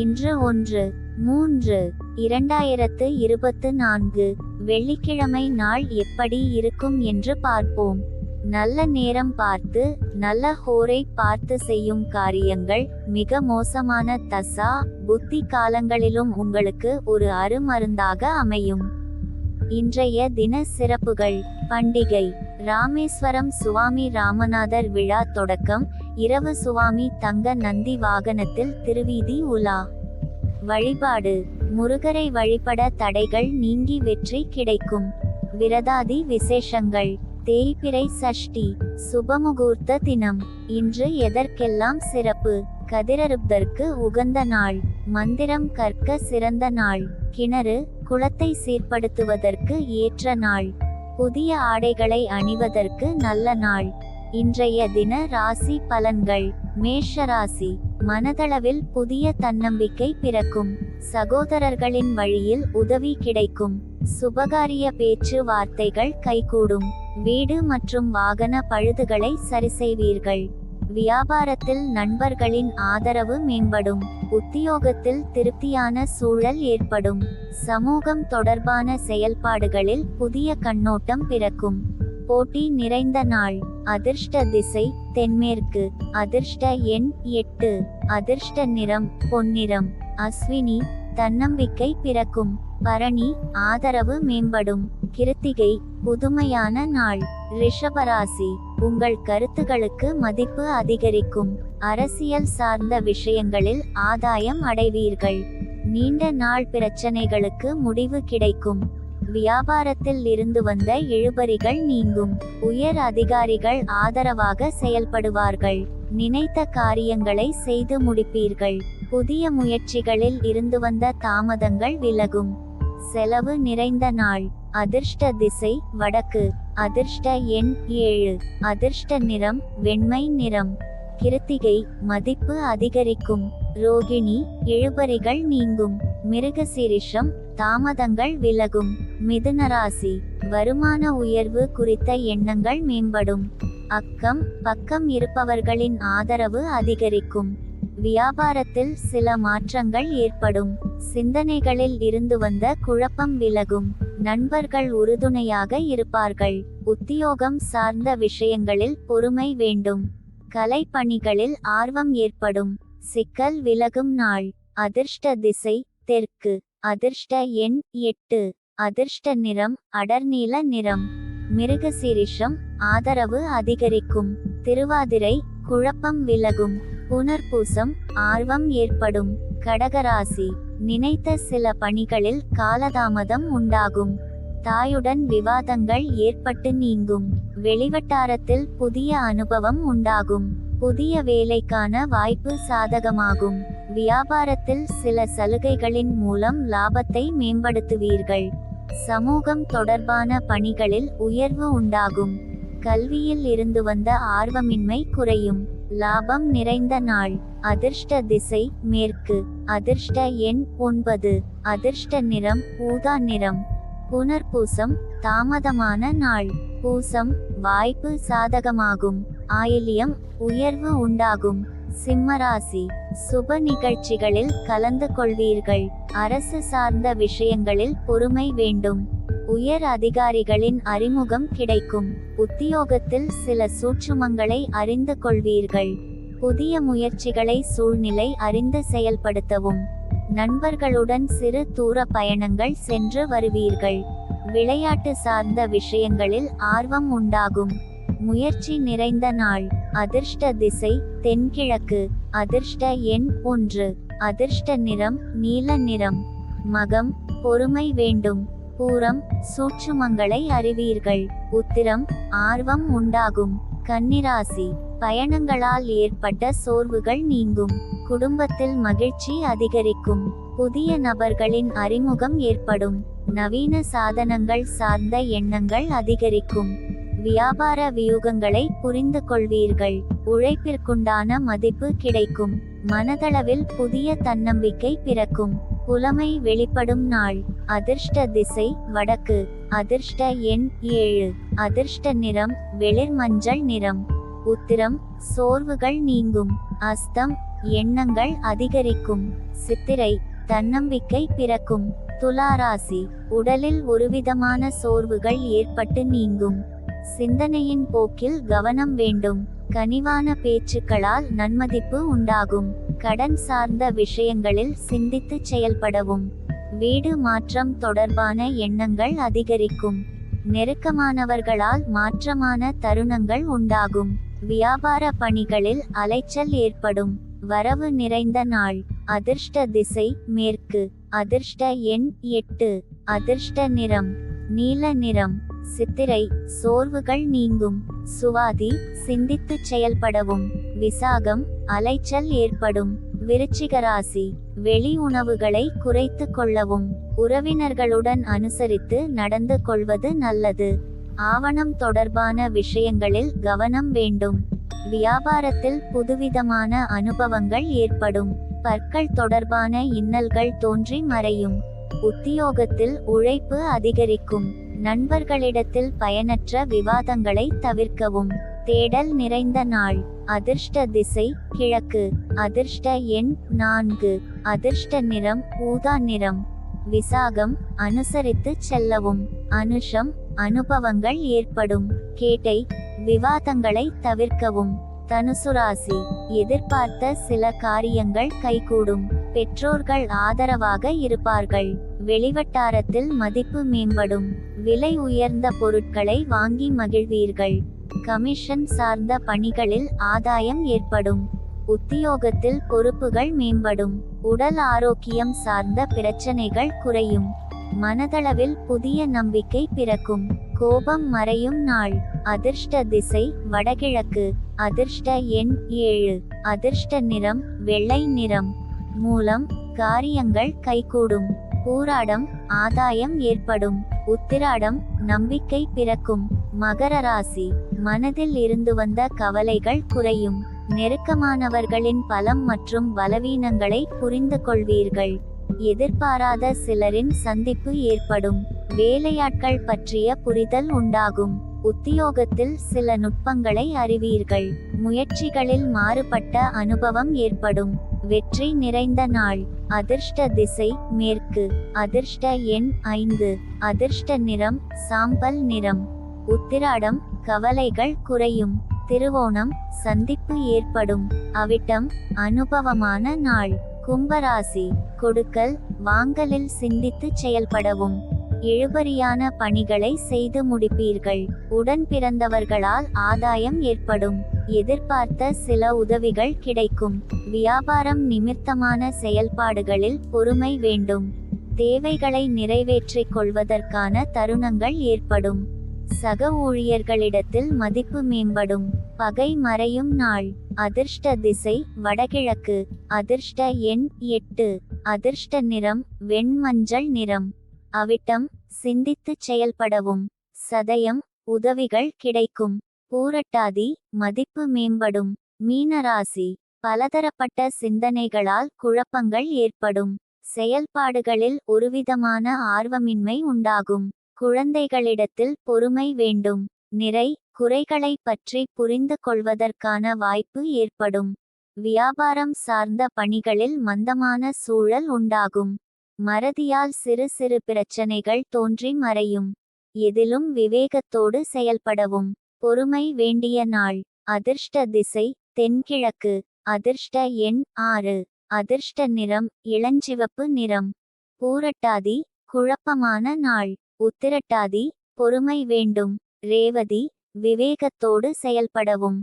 இன்று 1/3/2024 வெள்ளிக்கிழமை நாள் எப்படி இருக்கும் என்று பார்ப்போம். நல்ல நேரம் பார்த்து, நல்ல ஹோரை பார்த்து செய்யும் காரியங்கள் மிக மோசமான தசா புத்தி காலங்களிலும் உங்களுக்கு ஒரு அருமருந்தாக அமையும். இன்றைய தின சிறப்புகள். பண்டிகை: ராமேஸ்வரம் சுவாமி ராமநாதர் விழா தொடக்கம். இரவு சுவாமி தங்க நந்தி வாகனத்தில் திருவீதி உலா. வழிபாடு: முருகரை வழிபட தடைகள் நீங்கி வெற்றி கிடைக்கும். விரதாதி விசேஷங்கள்: தேய்பிறை சஷ்டி, சுபமுகூர்த்த தினம். இன்று எதற்கெல்லாம் சிறப்பு? கதிரறுப்பதற்கு உகந்த நாள். மந்திரம் கற்க சிறந்த நாள். கிணறு, குளத்தை சீர்படுத்துவதற்கு ஏற்ற நாள். புதிய ஆடைகளை அணிவதற்கு நல்ல நாள். இன்றைய தின ராசி பலன்கள். மேஷ ராசி: மனதளவில் புதிய தன்னம்பிக்கை பிறக்கும். சகோதரர்களின் வழியில் உதவி கிடைக்கும். சுபகாரிய பேச்சு வார்த்தைகள் கைகூடும். வீடு மற்றும் வாகன பழுதுகளை சரிசெய்வீர்கள். வியாபாரத்தில் நண்பர்களின் ஆதரவு மேம்படும். உத்தியோகத்தில் திருப்தியான சூழல் ஏற்படும். சமூகம் தொடர்பான செயல்பாடுகளில் புதிய கண்ணோட்டம் பிறக்கும். போட்டி நிறைந்த நாள். அதிர்ஷ்ட திசை தென்மேற்கு. அதிர்ஷ்ட எண் 8. அதிர்ஷ்ட நிறம் பொன்னிறம். அஸ்வினி: தன்னம்பிக்கை பிறக்கும். பரணி: ஆதரவு மேம்படும். கிருத்திகை: புதுமையான நாள். ரிஷபராசி: உங்கள் கருத்துகளுக்கு மதிப்பு அதிகரிக்கும். அரசியல் சார்ந்த விஷயங்களில் ஆதாயம் அடைவீர்கள். நீண்ட நாள் பிரச்சனைகளுக்கு முடிவு கிடைக்கும். வியாபாரத்தில் இருந்து வந்த இழுபறிகள் நீங்கும். உயர் அதிகாரிகள் ஆதரவாக செயல்படுவார்கள். நினைத்த காரியங்களை செய்து முடிப்பீர்கள். புதிய முயற்சிகளில் இருந்து வந்த தாமதங்கள் விலகும். செலவு நிறைந்த நாள். அதிர்ஷ்ட திசை வடக்கு. அதிர்ஷ்ட எண் 7. அதிர்ஷ்ட நிறம் வெண்மை நிறம். கிருத்திகை: மதிப்பு அதிகரிக்கும். ரோகிணி: இழுபறிகள் நீங்கும். மிருகசீரிஷம்: தாமதங்கள் விலகும். மிதுனராசி: வருமான உயர்வு குறித்த எண்ணங்கள் மேம்படும். அக்கம் பக்கம் இருப்பவர்களின் ஆதரவு அதிகரிக்கும். வியாபாரத்தில் சில மாற்றங்கள் ஏற்படும். சிந்தனைகளில் இருந்து வந்த குழப்பம் விலகும். நண்பர்கள் உறுதுணையாக இருப்பார்கள். உத்தியோகம் சார்ந்த விஷயங்களில் பொறுமை வேண்டும். கலை பணிகளில் ஆர்வம் ஏற்படும். சிக்கல் விலகும் நாள். அதிர்ஷ்ட திசை தெற்கு. அதிர்ஷ்ட எண் 8. அதிர்ஷ்ட நிறம் அடர்நீல நிறம். மிருகசீரிஷம்: ஆதரவு அதிகரிக்கும். திருவாதிரை: குழப்பம் விலகும். புனர்பூசம்: ஆர்வம் ஏற்படும். கடகராசி: நினைத்த சில பணிகளில் காலதாமதம் உண்டாகும். தாயுடன் விவாதங்கள் ஏற்பட்டு நீங்கும். வெளிவட்டாரத்தில் புதிய அனுபவம் உண்டாகும். புதிய வேலைக்கான வாய்ப்பு சாதகமாகும். வியாபாரத்தில் சில சலுகைகளின் மூலம் லாபத்தை மேம்படுத்துவீர்கள். சமூகம் தொடர்பான பணிகளில் உயர்வு உண்டாகும். கல்வியில் இருந்து வந்த ஆர்வமின்மை குறையும். லாபம் நிறைந்த நாள். அதிர்ஷ்ட திசை மேற்கு. அதிர்ஷ்ட எண் 9. அதிர்ஷ்ட நிறம் ஊதா நிறம். புனர்பூசம்: தாமதமான நாள். பூசம்: வாய்ப்பு சாதகமாகும். ஆயில்யம்: உயர்வு உண்டாகும். சிம்மராசி: சுப நிகழ்ச்சிகளில் கலந்து கொள்வீர்கள். அரசு சார்ந்த விஷயங்களில் பொறுமை வேண்டும். உயர் அதிகாரிகளின் அறிமுகம் கிடைக்கும். உத்தியோகத்தில் சில சூட்சுமங்களை அறிந்து கொள்வீர்கள். புதிய முயற்சிகளை சூழ்நிலை அறிந்து செயல்படுத்தவும். நண்பர்களுடன் சிறு தூர பயணங்கள் சென்று வருவீர்கள். விளையாட்டு சார்ந்த விஷயங்களில் ஆர்வம் உண்டாகும். முயற்சி நிறைந்த நாள். அதிர்ஷ்ட திசை தென்கிழக்கு. அதிர்ஷ்ட எண் 1. அதிர்ஷ்ட நிறம் நீல நிறம். மகம்: பொறுமை வேண்டும். பூரம்: சூட்சுமங்களை அறிவீர்கள். உத்திரம்: ஆர்வம் உண்டாகும். கன்னிராசி: பயணங்களால் ஏற்பட்ட சோர்வுகள் நீங்கும். குடும்பத்தில் மகிழ்ச்சி அதிகரிக்கும். புதிய நபர்களின் அறிமுகம் ஏற்படும். நவீன சாதனங்கள் சார்ந்த எண்ணங்கள் அதிகரிக்கும். வியாபார வியூகங்களை புரிந்து கொள்வீர்கள். உழைப்பிற்குண்டான மதிப்பு கிடைக்கும். மனதளவில் புதிய தன்னம்பிக்கை பிறக்கும். புலமை வெளிப்படும் நாள். அதிர்ஷ்ட திசை வடக்கு. அதிர்ஷ்ட எண் 7. அதிர்ஷ்ட நிறம் வெளிர் மஞ்சள் நிறம். உத்திரம்: சோர்வுகள் நீங்கும். அஸ்தம்: எண்ணங்கள் அதிகரிக்கும். சித்திரை தன்னம்பிக்கை பிறக்கும். துளாராசி உடலில் ஒருவிதமான சோர்வுகள் ஏற்பட்டு நீங்கும். சிந்தனையின் போக்கில் கவனம் வேண்டும். கனிவான பேச்சுக்களால் நன்மதிப்பு உண்டாகும். கடன் சார்ந்த விஷயங்களில் சிந்தித்து செயல்படவும். வீடு மாற்றம் தொடர்பான எண்ணங்கள் அதிகரிக்கும். நெருக்கமானவர்களால் மாற்றமான தருணங்கள் உண்டாகும். வியாபார பணிகளில் அலைச்சல் ஏற்படும். வரவு நிறைந்த நாள். அதிர்ஷ்ட திசை மேற்கு. அதிர்ஷ்ட எண் 8. அதிர்ஷ்ட நிறம் நீல நிறம். சித்திரை சோர்வுகள் நீங்கும். சுவாதி சிந்தித்து செயல்படவும். விசாகம் அலைச்சல் ஏற்படும். விருச்சிகராசி வெளி உணவுகளை குறைத்து கொள்ளவும். உறவினர்களுடன் அனுசரித்து நடந்து கொள்வது நல்லது. ஆவணம் தொடர்பான விஷயங்களில் கவனம் வேண்டும். வியாபாரத்தில் புதுவிதமான அனுபவங்கள் ஏற்படும். பற்கள் தொடர்பான இன்னல்கள் தோன்றி மறையும். உத்தியோகத்தில் உழைப்பு அதிகரிக்கும். நண்பர்களிடத்தில் பயனற்ற விவாதங்களை தவிர்க்கவும். தேடல் நிறைந்த நாள். அதிர்ஷ்ட திசை கிழக்கு. அதிர்ஷ்ட எண் 4. அதிர்ஷ்ட நிறம் ஊதா நிறம். விசாகம் அனுசரித்து செல்லவும். அனுஷம் அனுபவங்கள் ஏற்படும். கேட்டை விவாதங்களை தவிர்க்கவும். தனுசுராசி எதிர்பார்த்த சில காரியங்கள் கைகூடும். பெற்றோர்கள் ஆதரவாக இருப்பார்கள். வெளிவட்டாரத்தில் மதிப்பு மேம்படும். விலை உயர்ந்த பொருட்களை வாங்கி மகிழ்வீர்கள். கமிஷன் சார்ந்த பணிகளில் ஆதாயம் ஏற்படும். உத்தியோகத்தில் பொறுப்புகள் மேம்படும். உடல் ஆரோக்கியம் சார்ந்த பிரச்சனைகள் குறையும். மனதளவில் புதிய நம்பிக்கை பிறக்கும். கோபம் மறையும் நாள். அதிர்ஷ்ட திசை வடகிழக்கு. அதிர்ஷ்ட எண் 7. அதிர்ஷ்ட நிறம் வெள்ளை நிறம். மூலம் காரியங்கள் கைகூடும். பூராடம் ஆதாயம் ஏற்படும். உத்திராடம் நம்பிக்கை பிறக்கும். மகர ராசி மனதில் இருந்து வந்த கவலைகள் குறையும். நெருக்கமானவர்களின் பலம் மற்றும் பலவீனங்களை புரிந்து கொள்வீர்கள். எதிர்பாராத சிலரின் சந்திப்பு ஏற்படும். வேலையாட்கள் பற்றிய புரிதல் உண்டாகும். உத்தியோகத்தில் சில நுட்பங்களை அறிவீர்கள். முயற்சிகளில் மாறுபட்ட அனுபவம் ஏற்படும். வெற்றி நிறைந்த நாள். அதிர்ஷ்ட திசை மேற்கு. அதிர்ஷ்ட எண் 5. அதிர்ஷ்ட நிறம் சாம்பல் நிறம். உத்திராடம் கவலைகள் குறையும். திருவோணம் சந்திப்பு ஏற்படும். அவிட்டம் அனுபவமான நாள். கும்பராசி கொடுக்கல் வாங்கலில் சிந்தித்து செயல்படவும். இழுபறியான பணிகளை செய்து முடிப்பீர்கள். உடன் பிறந்தவர்களால் ஆதாயம் ஏற்படும். எதிர்பார்த்த சில உதவிகள் கிடைக்கும். வியாபாரம் நிமித்தமான செயல்பாடுகளில் பொறுமை வேண்டும். தேவைகளை நிறைவேற்றிக் கொள்வதற்கான தருணங்கள் ஏற்படும். சக ஊழியர்களிடத்தில் மதிப்பு மேம்படும். பகை மறையும் நாள். அதிர்ஷ்ட திசை வடகிழக்கு. அதிர்ஷ்ட எண் 8. அதிர்ஷ்ட நிறம் வெண்மஞ்சள் நிறம். அவிட்டம் சிந்தித்து செயல்படவும். சதயம் உதவிகள் கிடைக்கும். பூரட்டாதி மதிப்பு மேம்படும். மீனராசி பலதரப்பட்ட சிந்தனைகளால் குழப்பங்கள் ஏற்படும். செயல்பாடுகளில் ஒருவிதமான ஆர்வமின்மை உண்டாகும். குழந்தைகளிடத்தில் பொறுமை வேண்டும். நிறை குறைகளை பற்றி புரிந்து கொள்வதற்கான வாய்ப்பு ஏற்படும். வியாபாரம் சார்ந்த பணிகளில் மந்தமான சூழல் உண்டாகும். மறதியால் சிறு சிறு பிரச்சனைகள் தோன்றி மறையும். எதிலும் விவேகத்தோடு செயல்படவும். பொறுமை வேண்டிய நாள். அதிர்ஷ்ட திசை தென்கிழக்கு. அதிர்ஷ்ட எண் 6. அதிர்ஷ்ட நிறம் இளஞ்சிவப்பு நிறம். பூரட்டாதி குழப்பமான நாள். உத்திரட்டாதி பொறுமை வேண்டும். ரேவதி விவேகத்தோடு செயல்படவும்.